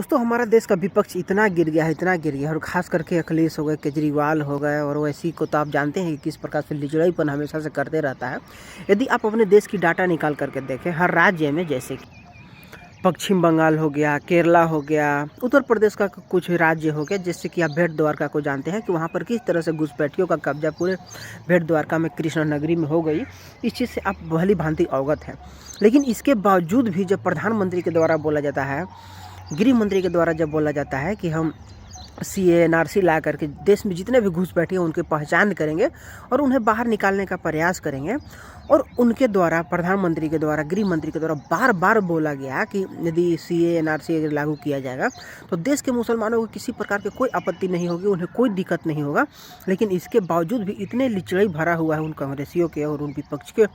दोस्तों हमारा देश का विपक्ष इतना गिर गया है, इतना गिर गया है, और ख़ास करके अखिलेश हो गए, केजरीवाल हो गए, और वैसी को तो आप जानते हैं कि किस प्रकार से लिचड़ाईपन हमेशा से करते रहता है। यदि आप अपने देश की डाटा निकाल करके देखें, हर राज्य में, जैसे कि पश्चिम बंगाल हो गया, केरला हो गया, उत्तर प्रदेश का कुछ राज्य हो गया, जैसे कि आप भेट द्वारका को जानते हैं कि वहाँ पर किस तरह से घुसपैठियों का कब्जा पूरे भेट द्वारका में, कृष्ण नगरी में हो गई। इस चीज़ से आप भली भांति अवगत हैं। लेकिन इसके बावजूद भी जब प्रधानमंत्री के द्वारा बोला जाता है, गृह मंत्री के द्वारा जब बोला जाता है कि हम CA NRC ला करके देश में जितने भी घुसपैठिए उनकी पहचान करेंगे और उन्हें बाहर निकालने का प्रयास करेंगे, और उनके द्वारा, प्रधानमंत्री के द्वारा, गृह मंत्री के द्वारा बार बार बोला गया कि यदि CA NRC अगर लागू किया जाएगा तो देश के मुसलमानों को किसी प्रकार की कोई आपत्ति नहीं होगी, उन्हें कोई दिक्कत नहीं होगा। लेकिन इसके बावजूद भी इतने लिचड़ई भरा हुआ है उन कांग्रेसियों के और उन विपक्ष के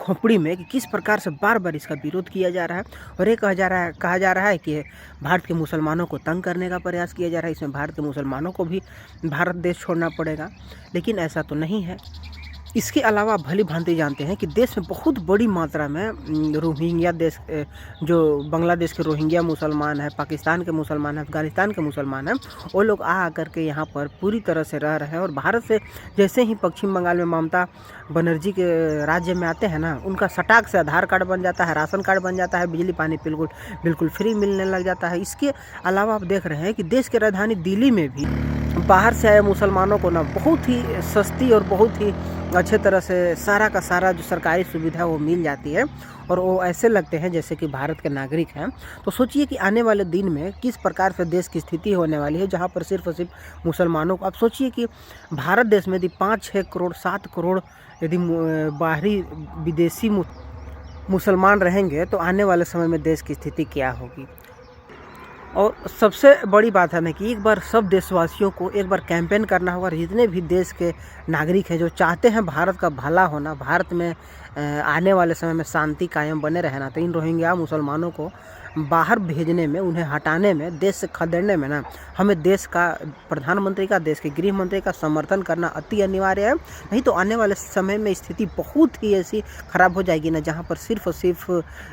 खोपड़ी में कि किस प्रकार से बार बार इसका विरोध किया जा रहा है। और ये कहा जा रहा है कि भारत के मुसलमानों को तंग करने का प्रयास किया जा रहा है, इसमें भारत के मुसलमानों को भी भारत देश छोड़ना पड़ेगा। लेकिन ऐसा तो नहीं है। इसके अलावा आप भली भांति जानते हैं कि देश में बहुत बड़ी मात्रा में रोहिंग्या देश, जो बांग्लादेश के रोहिंग्या मुसलमान हैं, पाकिस्तान के मुसलमान हैं, अफगानिस्तान के मुसलमान हैं, वो लोग आ कर के यहाँ पर पूरी तरह से रह रहे हैं। और भारत से जैसे ही पश्चिम बंगाल में ममता बनर्जी के राज्य में आते हैं ना, उनका सटाक से आधार कार्ड बन जाता है, राशन कार्ड बन जाता है, बिजली पानी बिल्कुल फ्री मिलने लग जाता है। इसके अलावा आप देख रहे हैं कि देश की राजधानी दिल्ली में भी बाहर से आए मुसलमानों को ना बहुत ही सस्ती और बहुत ही अच्छे तरह से सारा का सारा जो सरकारी सुविधा वो मिल जाती है, और वो ऐसे लगते हैं जैसे कि भारत के नागरिक हैं। तो सोचिए कि आने वाले दिन में किस प्रकार से देश की स्थिति होने वाली है, जहाँ पर सिर्फ और सिर्फ मुसलमानों को, आप सोचिए कि भारत देश में यदि 5-6 करोड़ 7 करोड़ यदि बाहरी विदेशी मुसलमान रहेंगे तो आने वाले समय में देश की स्थिति क्या होगी। और सबसे बड़ी बात है ना कि एक बार सब देशवासियों को एक बार कैंपेन करना होगा, जितने भी देश के नागरिक हैं जो चाहते हैं भारत का भला होना, भारत में आने वाले समय में शांति कायम बने रहना, तो इन रोहिंग्या मुसलमानों को बाहर भेजने में, उन्हें हटाने में, देश से खदेड़ने में ना, हमें देश का प्रधानमंत्री का, देश के गृह मंत्री का समर्थन करना अति अनिवार्य है। नहीं तो आने वाले समय में स्थिति बहुत ही ऐसी खराब हो जाएगी ना, जहाँ पर सिर्फ और सिर्फ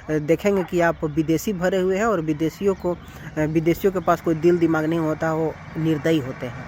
देखेंगे कि आप विदेशी भरे हुए हैं, और विदेशियों के पास कोई दिल दिमाग नहीं होता, वो निर्दयी होते हैं।